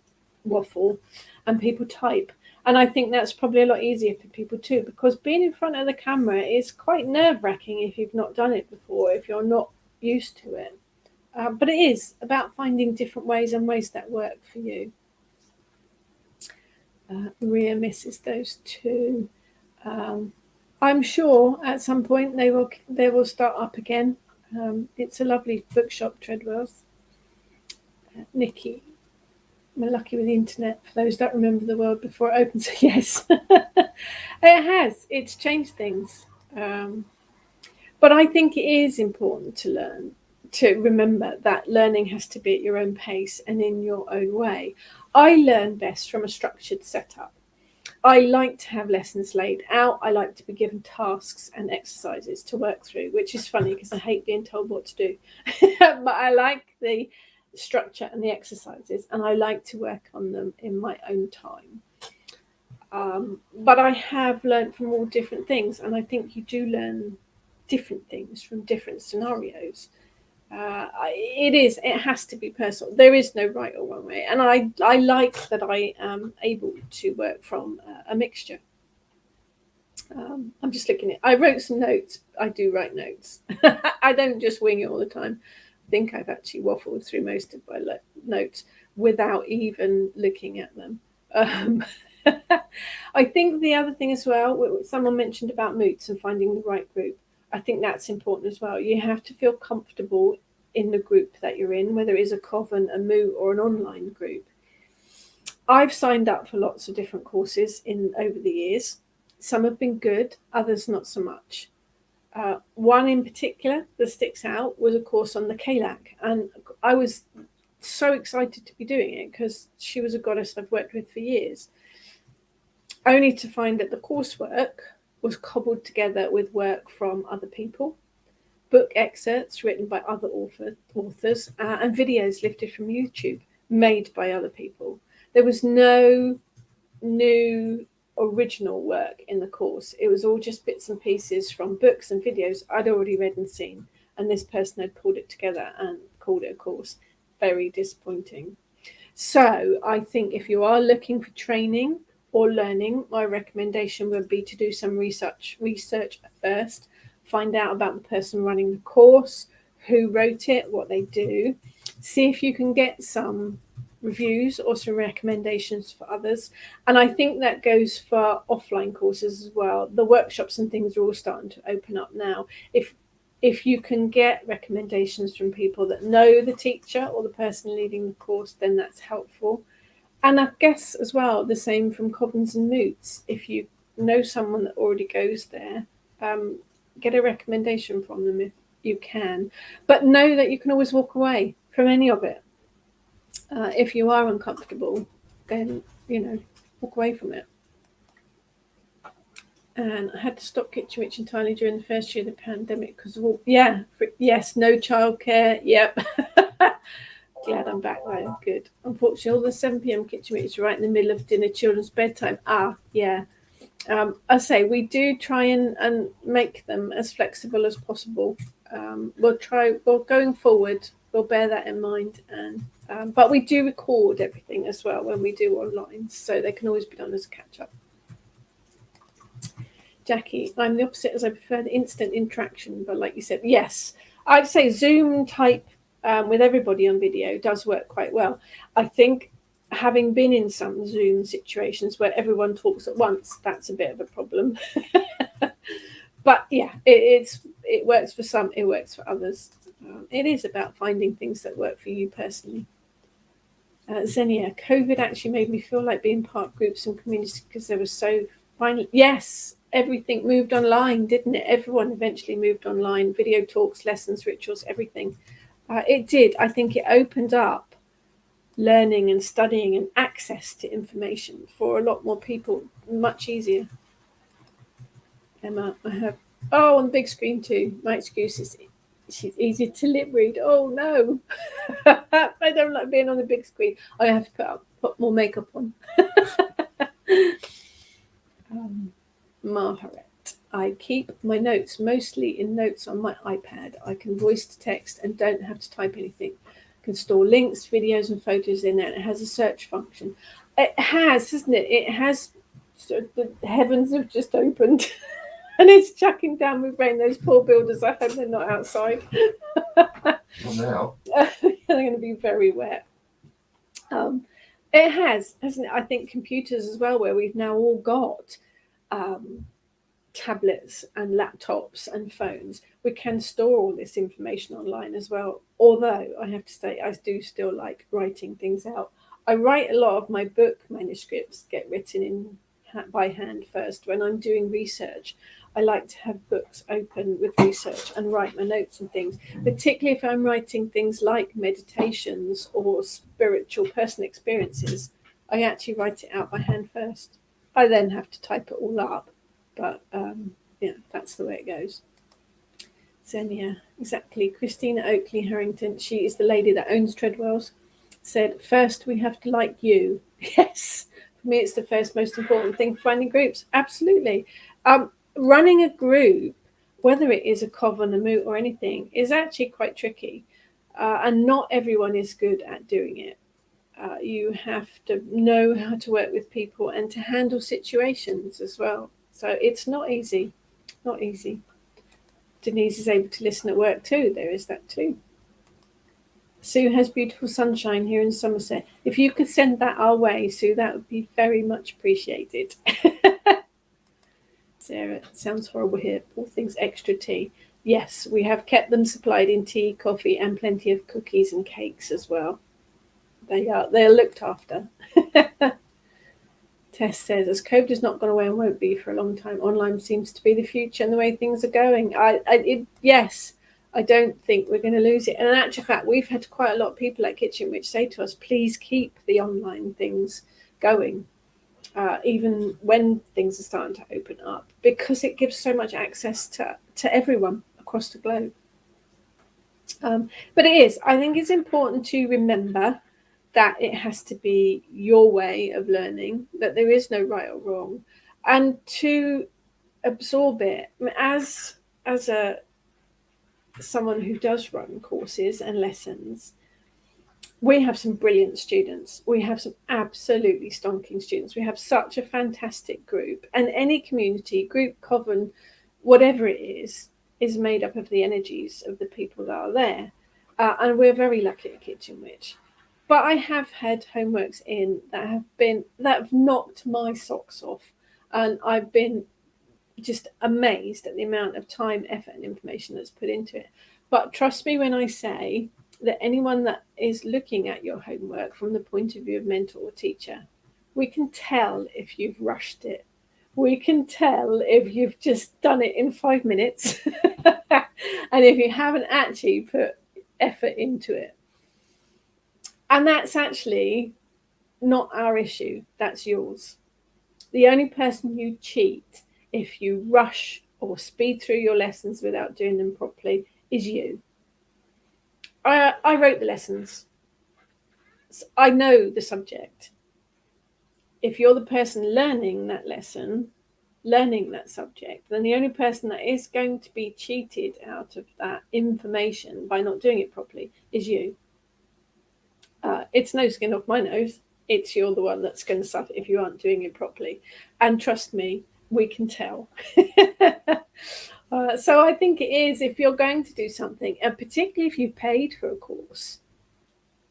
waffle and people type. And I think that's probably a lot easier for people too, because being in front of the camera is quite nerve-wracking if you've not done it before, if you're not used to it. But it is about finding different ways and ways that work for you. Maria misses those two. I'm sure at some point they will start up again. It's a lovely bookshop, Treadwell's. Nikki, we're lucky with the internet. For those that remember the world before it opens, yes, it has. It's changed things. But I think it is important to learn, to remember that learning has to be at your own pace and in your own way. I learn best from a structured setup. I like to have lessons laid out. I like to be given tasks and exercises to work through, which is funny because I hate being told what to do. But I like the structure and the exercises, and I like to work on them in my own time. But I have learned from all different things, and I think you do learn different things from different scenarios. It has to be personal. There is no right or wrong way, and I like that I am able to work from a mixture. I'm just looking at. I wrote some notes. I do write notes. I don't just wing it all the time. I think I've actually waffled through most of my notes without even looking at them. I think the other thing as well, someone mentioned about moots and finding the right group. I think that's important as well. You have to feel comfortable in the group that you're in, whether it is a coven, a moot, or an online group. I've signed up for lots of different courses over the years. Some have been good, others not so much. One in particular that sticks out was a course on the Kalak, and I was so excited to be doing it because she was a goddess I've worked with for years, only to find that the coursework was cobbled together with work from other people, book excerpts written by other authors, and videos lifted from YouTube made by other people. There was no new original work in the course. It was all just bits and pieces from books and videos I'd already read and seen, and this person had pulled it together and called it a course. Very disappointing. So I think if you are looking for training or learning, my recommendation would be to do some research first, find out about the person running the course, who wrote it, what they do, see if you can get some reviews or some recommendations for others. And I think that goes for offline courses as well. The workshops and things are all starting to open up now. If you can get recommendations from people that know the teacher or the person leading the course, then that's helpful. And I guess as well, the same from covens and moots. If you know someone that already goes there, get a recommendation from them if you can. But know that you can always walk away from any of it. If you are uncomfortable, then, walk away from it. And I had to stop Kitchen Witch entirely during the first year of the pandemic because no childcare. Yep. Glad I'm back though. Good. Unfortunately, all the 7 p.m. Kitchen Witch right in the middle of dinner, children's bedtime. Yeah. I say we do try and make them as flexible as possible. Going forward, we'll bear that in mind. And but we do record everything as well when we do online, so they can always be done as a catch up. Jackie, I'm the opposite as I prefer the instant interaction, but like you said, yes, I'd say Zoom type with everybody on video does work quite well. I think having been in some Zoom situations where everyone talks at once, that's a bit of a problem. But yeah, it works for some, it works for others. It is about finding things that work for you personally. Xenia, COVID actually made me feel like being part of groups and communities because there was so finally, yes, everything moved online, didn't it? Everyone eventually moved online, video talks, lessons, rituals, everything. It did. I think it opened up learning and studying and access to information for a lot more people, much easier. Emma, I have, on the big screen too. My excuse is she's easy to lip read. Oh no, I don't like being on the big screen. I have to put more makeup on. Margaret, I keep my notes mostly in notes on my iPad. I can voice to text and don't have to type anything. I can store links, videos, and photos in there. It has a search function. It has, hasn't it? It has. So the heavens have just opened. And it's chucking down with rain. Those poor builders, I hope they're not outside. Not now. They're going to be very wet. It has, hasn't it? I think computers as well, where we've now all got tablets and laptops and phones, we can store all this information online as well. Although I have to say, I do still like writing things out. I write a lot of my book manuscripts get written in by hand first. When I'm doing research, I like to have books open with research and write my notes and things, particularly if I'm writing things like meditations or spiritual person experiences. I actually write it out by hand first. I then have to type it all up, but yeah, that's the way it goes. Xenia, exactly. Christina Oakley Harrington, she is the lady that owns Treadwell's, said, first we have to like you. Yes, for me it's the first most important thing, finding groups. Absolutely. Running a group, whether it is a coven, a moot or anything, is actually quite tricky. And not everyone is good at doing it. You have to know how to work with people and to handle situations as well. So it's not easy. Not easy. Denise is able to listen at work too. There is that too. Sue has beautiful sunshine here in Somerset. If you could send that our way, Sue, that would be very much appreciated. Sarah, sounds horrible here. All things extra tea. Yes, we have kept them supplied in tea, coffee, and plenty of cookies and cakes as well. They're looked after. Tess says, as COVID has not gone away and won't be for a long time, online seems to be the future and the way things are going. Yes, I don't think we're going to lose it. And in actual fact, we've had quite a lot of people at Kitchen Witch say to us, please keep the online things going, even when things are starting to open up, because it gives so much access to everyone across the globe. But I think it's important to remember that it has to be your way of learning, that there is no right or wrong, and to absorb it. As someone who does run courses and lessons, we have some brilliant students. We have some absolutely stonking students. We have such a fantastic group, and any community, group, coven, whatever it is made up of the energies of the people that are there. And we're very lucky at Kitchen Witch. But I have had homeworks in that have knocked my socks off, and I've been just amazed at the amount of time, effort, and information that's put into it. But trust me when I say that anyone that is looking at your homework from the point of view of mentor or teacher, we can tell if you've rushed it. We can tell if you've just done it in 5 minutes, and if you haven't actually put effort into it. And that's actually not our issue, that's yours. The only person you cheat if you rush or speed through your lessons without doing them properly is you. I wrote the lessons. I know the subject. If you're the person learning that lesson, learning that subject, then the only person that is going to be cheated out of that information by not doing it properly is you. It's no skin off my nose. It's you're the one that's going to suffer if you aren't doing it properly. And trust me, we can tell. So I think it is, if you're going to do something, and particularly if you've paid for a course,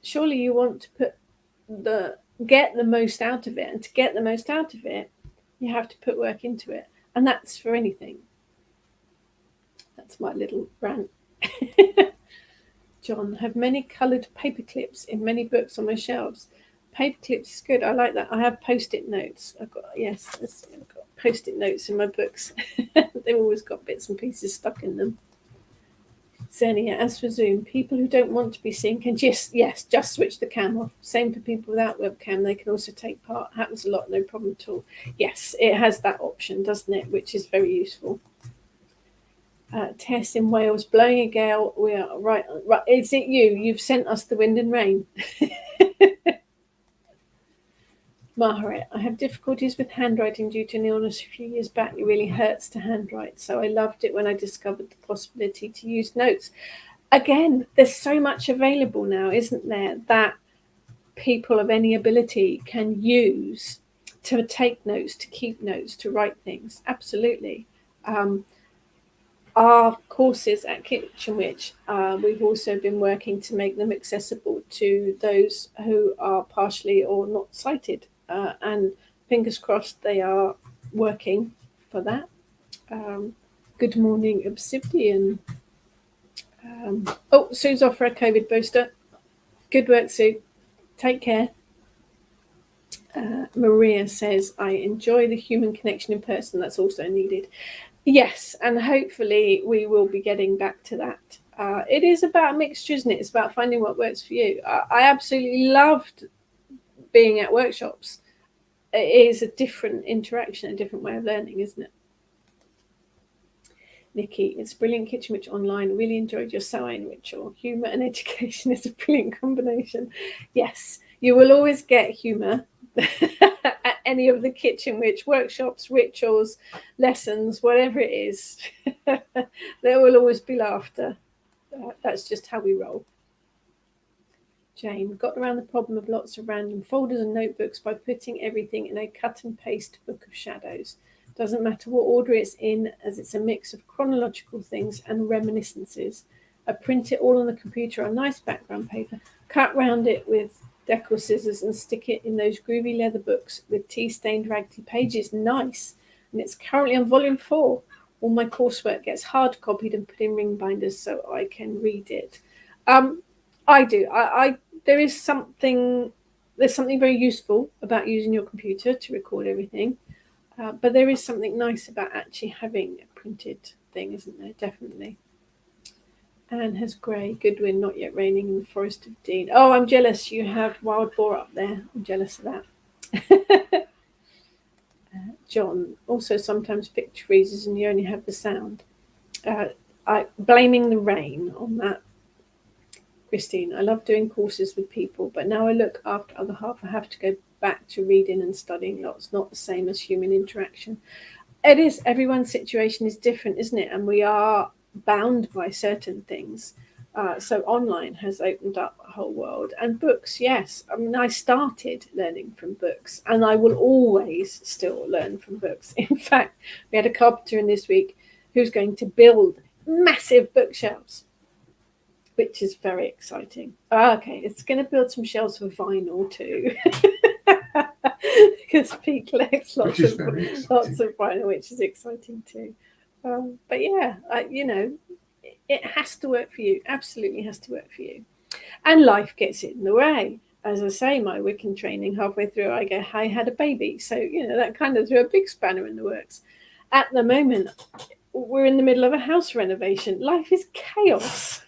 surely you want to get the most out of it. And to get the most out of it, you have to put work into it. And that's for anything. That's my little rant. John, have many coloured paper clips in many books on my shelves. Paper clips is good. I like that. I have post-it notes. I've got post-it notes in my books. They've always got bits and pieces stuck in them. Xenia, as for Zoom, people who don't want to be seen can just switch the cam off. Same for people without webcam. They can also take part. Happens a lot, no problem at all. Yes, it has that option, doesn't it? Which is very useful. Tess in Wales, blowing a gale. We are right. Is it you? You've sent us the wind and rain. Maharet, I have difficulties with handwriting due to an illness a few years back. It really hurts to handwrite, so I loved it when I discovered the possibility to use notes. Again, there's so much available now, isn't there, that people of any ability can use to take notes, to keep notes, to write things. Absolutely. Our courses at Kitchen Witch, we've also been working to make them accessible to those who are partially or not sighted. And fingers crossed they are working for that. Good morning, Obsidian. Sue's off for a COVID booster. Good work, Sue. Take care. Maria says, I enjoy the human connection in person. That's also needed. Yes, and hopefully we will be getting back to that. It is about a mixture, isn't it? It's about finding what works for you. I absolutely loved being at workshops. It is a different interaction, a different way of learning, isn't it? Nikki, it's brilliant kitchen witch online. Really enjoyed your sewing ritual. Humour and education is a brilliant combination. Yes, you will always get humour at any of the kitchen witch workshops, rituals, lessons, whatever it is. There will always be laughter. That's just how we roll. Jane got around the problem of lots of random folders and notebooks by putting everything in a cut and paste book of shadows. Doesn't matter what order it's in, as it's a mix of chronological things and reminiscences. I print it all on the computer on nice background paper, cut round it with decal scissors and stick it in those groovy leather books with tea-stained raggedy pages. Nice. And it's currently on volume 4. All my coursework gets hard copied and put in ring binders so I can read it. I do. There's something very useful about using your computer to record everything, but there is something nice about actually having a printed thing, isn't there? Definitely. Anne has grey. Goodwin, not yet raining in the Forest of Dean. Oh, I'm jealous. You have wild boar up there. I'm jealous of that. John, also sometimes picture freezes and you only have the sound. Blaming the rain on that. Christine, I love doing courses with people, but now I look after other half, I have to go back to reading and studying lots. Not the same as human interaction. It is. Everyone's situation is different, isn't it? And we are bound by certain things. So online has opened up a whole world. And books, yes. I mean, I started learning from books, and I will always still learn from books. In fact, we had a carpenter in this week who's going to build massive bookshelves, which is very exciting. Okay, it's going to build some shelves for vinyl too. Because Pete collects lots of vinyl, which is exciting too. But yeah, it has to work for you. Absolutely has to work for you. And life gets in the way. As I say, my Wiccan training, halfway through, I had a baby. So, that kind of threw a big spanner in the works. At the moment, we're in the middle of a house renovation. Life is chaos.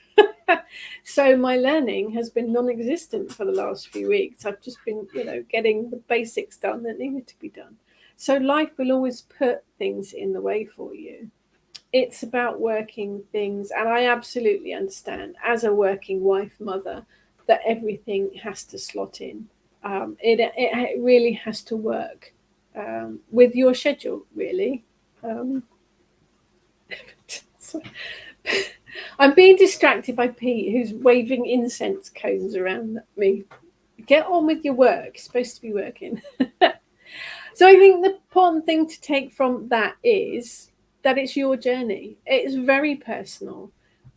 So my learning has been non-existent for the last few weeks. I've just been, getting the basics done that needed to be done. So life will always put things in the way for you. It's about working things, and I absolutely understand as a working wife, mother, that everything has to slot in. It really has to work with your schedule, really. I'm being distracted by Pete, who's waving incense cones around me. Get on with your work. You're supposed to be working. So I think the important thing to take from that is that it's your journey. It's very personal.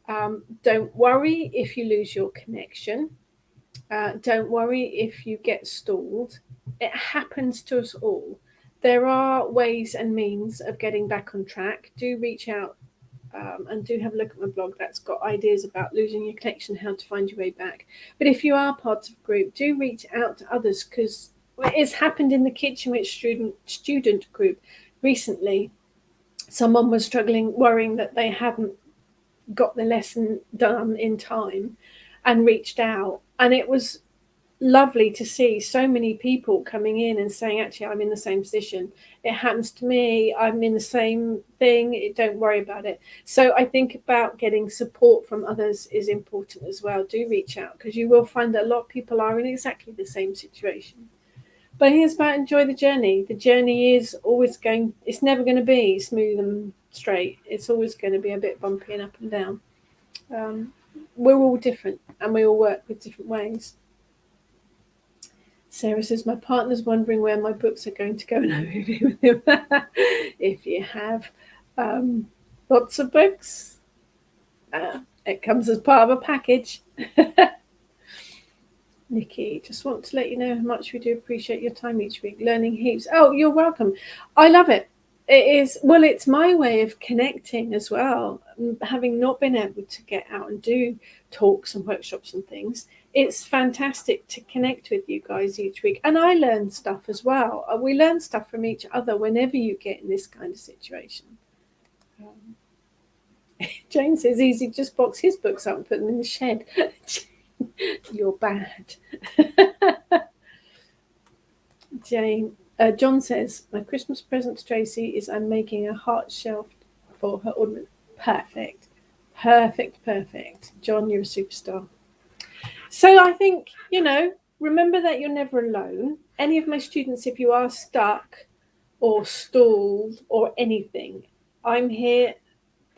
Don't worry if you lose your connection. Don't worry if you get stalled. It happens to us all. There are ways and means of getting back on track. Do reach out and do have a look at my blog. That's got ideas about losing your connection, how to find your way back. But if you are part of a group, do reach out to others, because it's happened in the Kitchen Witch student group recently. Someone was struggling, worrying that they hadn't got the lesson done in time, and reached out. And it was lovely to see so many people coming in and saying, actually, I'm in the same position. It happens to me. I'm in the same thing. Don't worry about it. So I think about getting support from others is important as well. Do reach out, because you will find that a lot of people are in exactly the same situation. But here's about enjoy the journey. The journey is always it's never going to be smooth and straight. It's always going to be a bit bumpy and up and down. We're all different, and we all work with different ways. Sarah says, my partner's wondering where my books are going to go, and I'm moving with him. If you have lots of books, it comes as part of a package. Nikki, just want to let you know how much we do appreciate your time each week, learning heaps. Oh, you're welcome. I love it. It is, well, it's my way of connecting as well. Having not been able to get out and do talks and workshops and things, it's fantastic to connect with you guys each week. And I learn stuff as well. We learn stuff from each other whenever you get in this kind of situation. Jane says, easy, just box his books up and put them in the shed. You're bad. Jane. John says, my Christmas present to Tracy is I'm making a heart shelf for her ornament. Perfect. Perfect, perfect. John, you're a superstar. So I think, remember that you're never alone. Any of my students, if you are stuck or stalled or anything, I'm here.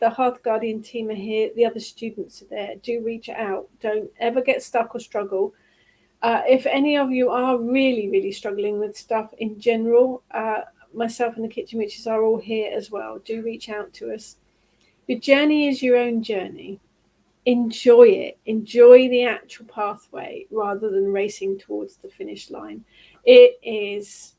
The Hearth Guardian team are here. The other students are there. Do reach out. Don't ever get stuck or struggle. If any of you are really, really struggling with stuff in general, myself and the Kitchen Witches are all here as well. Do reach out to us. Your journey is your own journey. Enjoy it. Enjoy the actual pathway rather than racing towards the finish line. It is,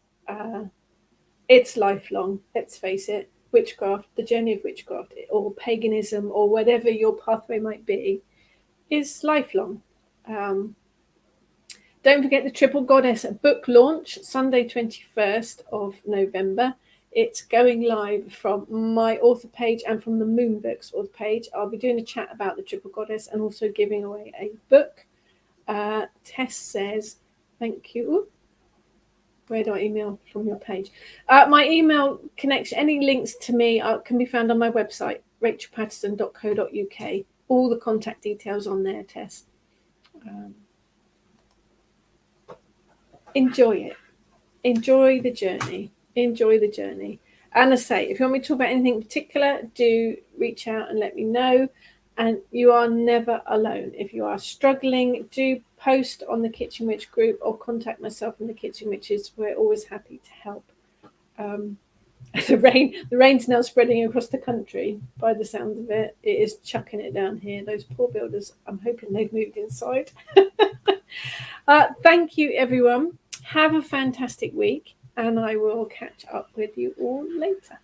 it's lifelong, let's face it. Witchcraft, the journey of witchcraft, or paganism, or whatever your pathway might be, is lifelong. Don't forget the Triple Goddess book launch, Sunday 21st of November. It's going live from my author page and from the Moon Books author page. I'll be doing a chat about the Triple Goddess and also giving away a book. Tess says, thank you. Where do I email from your page? My email connection, any links to me can be found on my website, rachelpatterson.co.uk. All the contact details on there, Tess. Enjoy it. Enjoy the journey. Enjoy the journey. And I say, if you want me to talk about anything in particular, do reach out and let me know. And you are never alone. If you are struggling, do post on the Kitchen Witch group or contact myself and the Kitchen Witches. We're always happy to help. The rain's now spreading across the country by the sound of it. It is chucking it down here. Those poor builders, I'm hoping they've moved inside. Thank you, everyone. Have a fantastic week, and I will catch up with you all later.